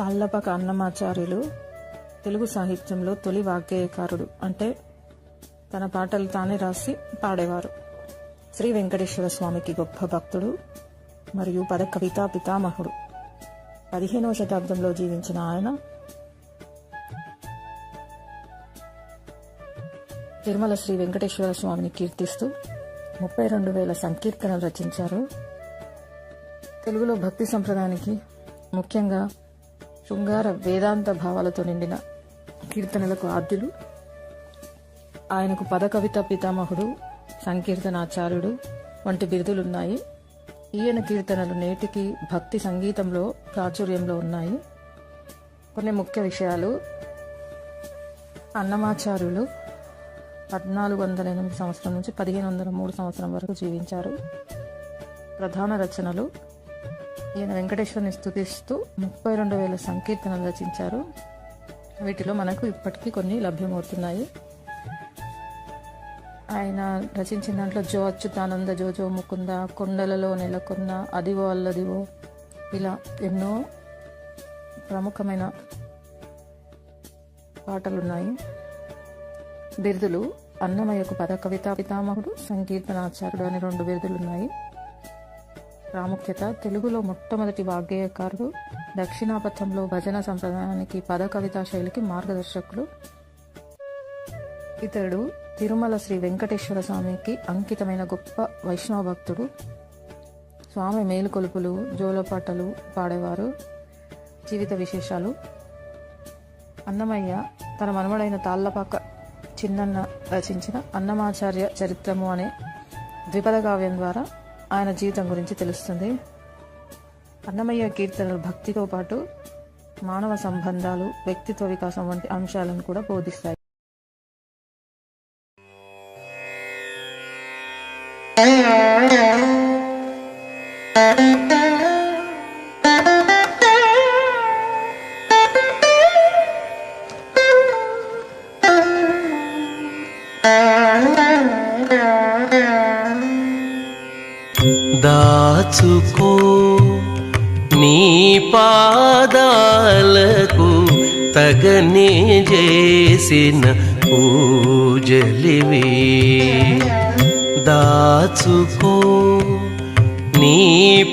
తాళ్లపాక అన్నమాచార్యులు తెలుగు సాహిత్యంలో తొలి వాగ్గేయకారుడు. అంటే తన పాటలు తానే రాసి పాడేవారు. శ్రీ వెంకటేశ్వర స్వామికి గొప్ప భక్తుడు మరియు పద కవితా పితామహుడు. 15వ శతాబ్దంలో జీవించిన ఆయన తిరుమల శ్రీ వెంకటేశ్వర స్వామిని కీర్తిస్తూ 32,000 సంకీర్తనలు రచించారు. తెలుగులో భక్తి సంప్రదాయానికి ముఖ్యంగా శృంగార వేదాంత భావాలతో నిండిన కీర్తనలకు ఆద్యులు. ఆయనకు పద కవిత పితామహుడు, సంకీర్తనాచార్యుడు వంటి బిరుదులున్నాయి. ఈయన కీర్తనలు నేటికి భక్తి సంగీతంలో ప్రాచుర్యంలో ఉన్నాయి. కొన్ని ముఖ్య విషయాలు: అన్నమాచార్యులు 1408 సంవత్సరం నుంచి 1503 సంవత్సరం వరకు జీవించారు. ప్రధాన రచనలు: ఈయన వెంకటేశ్వరుని స్తుతిస్తూ 32,000 సంకీర్తనలు రచించారు. వీటిలో మనకు ఇప్పటికీ కొన్ని లభ్యమవుతున్నాయి. ఆయన రచించిన దాంట్లో జో అచ్యుతానంద, జో ముకుంద, కొండలలో నెలకొన్న, అదివో అల్లదివో, ఇలా ఎన్నో ప్రముఖమైన పాటలున్నాయి. బిరుదులు: అన్నమయ్యకు పద కవితా పితామహుడు, సంకీర్తనాచార్యుడు అనే 2 బిరుదులున్నాయి. ప్రాముఖ్యత: తెలుగులో మొట్టమొదటి వాగ్గేయకారుడు, దక్షిణాపథంలో భజన సంప్రదాయానికి, పద కవితా శైలికి మార్గదర్శకులు. ఇతడు తిరుమల శ్రీ వెంకటేశ్వర స్వామికి అంకితమైన గొప్ప వైష్ణవ భక్తుడు. స్వామి మేలుకొలుపులు, జోలపాటలు పాడేవారు. జీవిత విశేషాలు: అన్నమయ్య తన మనుమడైన తాళ్లపాక చిన్నన్న రచించిన అన్నమాచార్య చరిత్రము అనే ద్విపద కావ్యం ద్వారా ఆయన జీవితం గురించి తెలుస్తుంది. అన్నమయ్య కీర్తనలు భక్తితో పాటు మానవ సంబంధాలు, వ్యక్తిత్వ వికాసం వంటి అంశాలను కూడా బోధిస్తాయి. దాచుకో నీ పాదాలకు తగనే చేసిన పూజలివి. దాచుకో నీ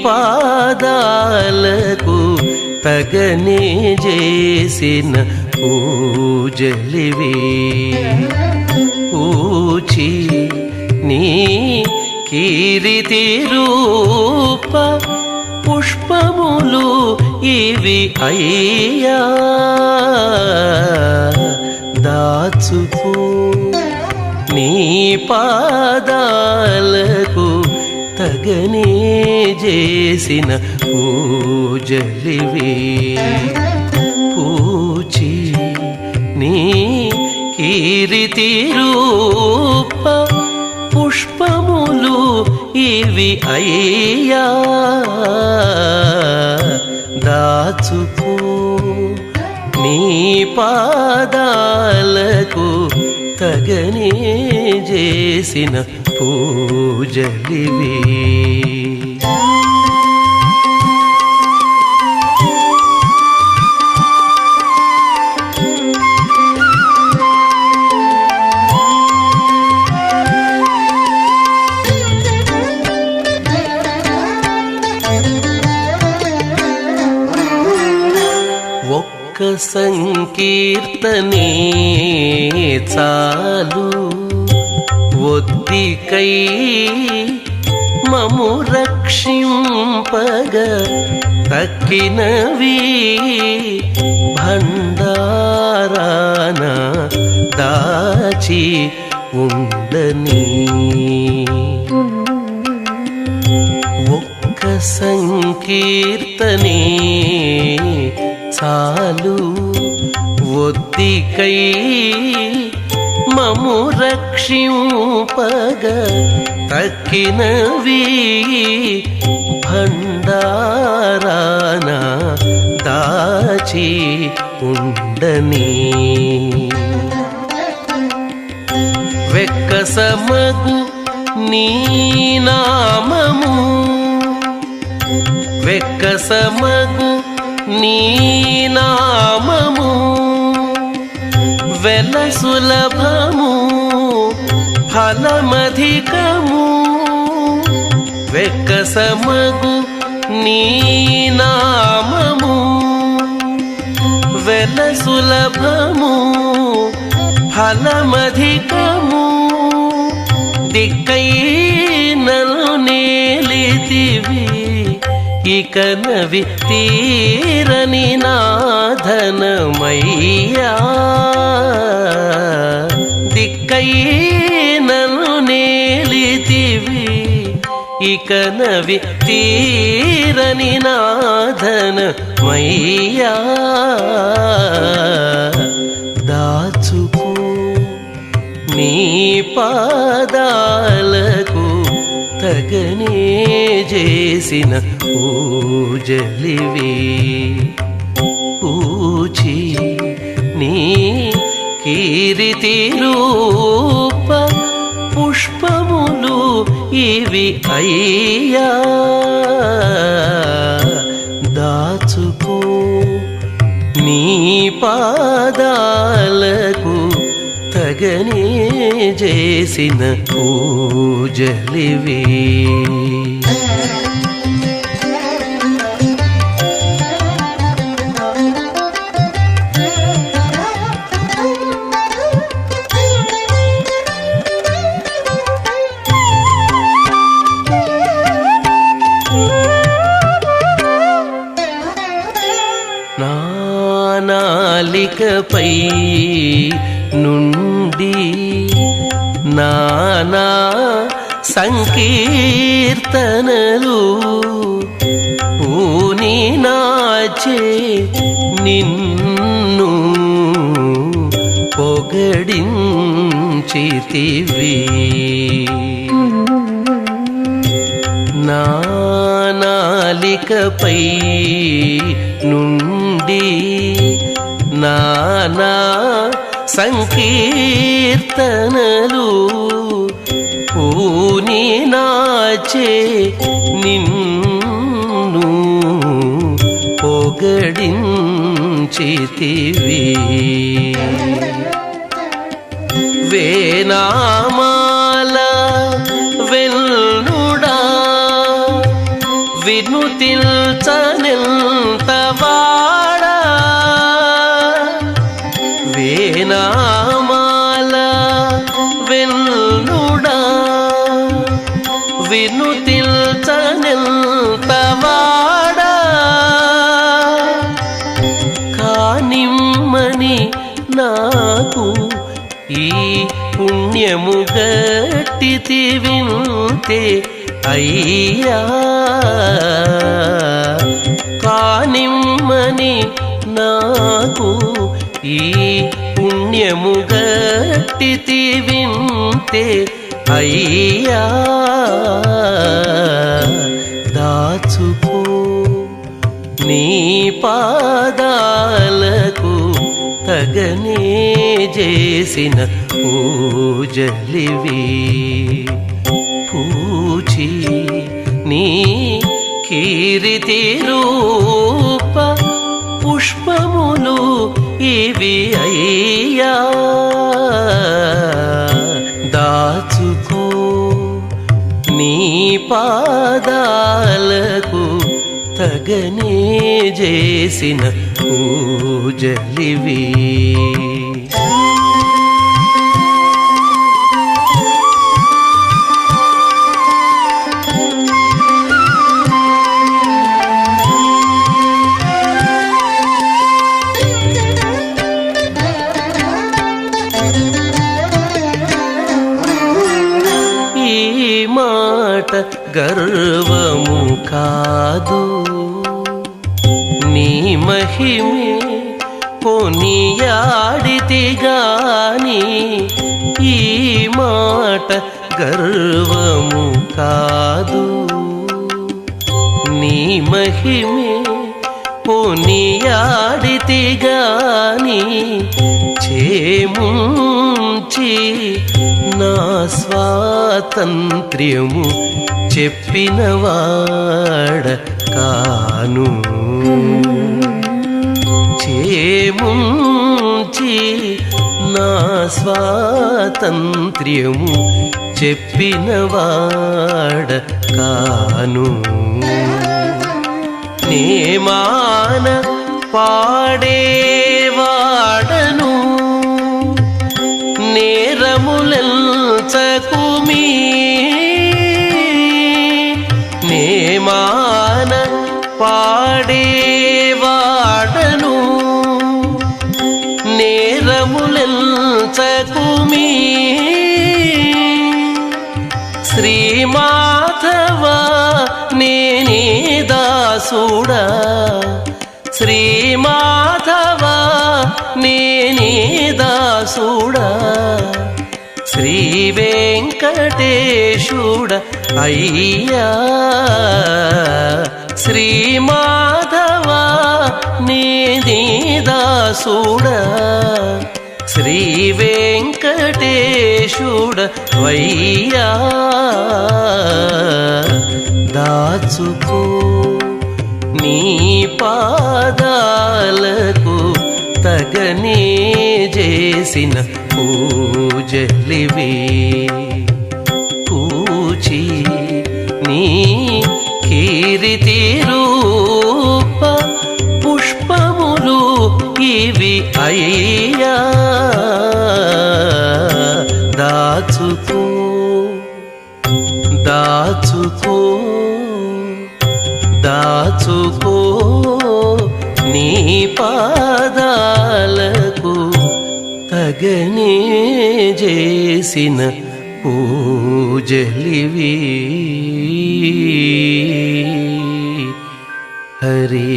పాదాలకు తగనే చేసిన పూజలివి. పూచి నీ కీర్తి రూప పుష్పములు ఇవి అయ్యా. దాచుకో నీ పాదాలకు తగనే చేసిన పూజలివి. పూచి నీ కీర్తి రూప పుష్పములు ఇవి అయ్యా. దాచుకో నీ పాదాలకు తగనే చేసిన పూజలివి. ఒక్క సంకీర్తనే చాలు ఒద్దికై మము రక్షింపగ తక్కినవి భండారాన దాచి ఉండని. ఒక్క సంకీర్తనే చాలు ఒద్దికై మము రక్షింపగ తక్కినవి భండారాన దాచి ఉండని. వెక్కసమగు నీ నామము వెక్కసమగు నీ నామము వెల సులభము ఫలమధికము వెక్కసమగు నీ నామము వెల సులభము ఫలమధికము దిక్కై నన్ను నేలితివి ఇకనవి తీరని నాధనమయ్యా దిక్కై నన్ను నేలితివి ఇకనవి తీరని నాధనమయ్యా దాచుకో నీ పాదాలకు తగనే చేసిన పూజలివి పూచి నీ కీర్తి రూప పుష్పములు ఇవి అయ్యా దాచుకో నీ పాదాలకు తగనే చేసిన పూజలివి నాలికపై నుండి నానా సంకీర్తనలు పూని నాచే నిన్ను పొగడించితివి నాలికపై నుండి నానా సంకీర్తనలు పూని నాచే నిన్ను పొగడించితివి వేనామాల వెల్లుడా వినుతిల్చనెంతవాడా వేనామాల వెల్లుడా వినుతిల్చనెంతవాడా కానిమ్మని నాకు ఈ పుణ్యము గట్టితి వింతే అయ్యా కానిమ్మని నాకు ఈ పుణ్యము గట్టితి వింతే అయ్యా దాచుకో నీ పాదాలకు తగనే చేసిన పూజలివి పూచి నీ కీర్తి రూప పుష్పములు ఇవి అయ్యా దాచుకో నీ పాదాలకు తగనే చేసిన పూజలివి మాట గర్వము కాదు నీ మహిమే కొనియాడితే గాని ఈ మాట గర్వము కాదు నీ మహిమే కొనియాడితే గాని చేముంచి నా స్వాతంత్ర్యము చెప్పినవాడ కాను ముంచి నా స్వాతంత్ర్యము చెప్పినవాడ కాను. నేమాన పాడేవాడను నేరములెంచకుమీ. నేమాన పాడేవాడను నేరములెంచకుమీ. శ్రీమాధవ నేనే దాసుడా, శ్రీమాధవ నేనే దాసుడా, శ్రీ వెంకటేశుడ అయ్యా. శ్రీమాధవ నేనే దాసుడా, శ్రీ వెంకటేశుడ వయ్యా. దాచుకో నీ పాదాలకు తగనే చేసిన పూజలివి. పూచి నీ కీర్తి రూప పుష్పములు ఇవి అయ్యా. దాచుకో దాచుకో దాచుకో నీ పాదాలకు తగనే చేసిన పూజలివి. హరి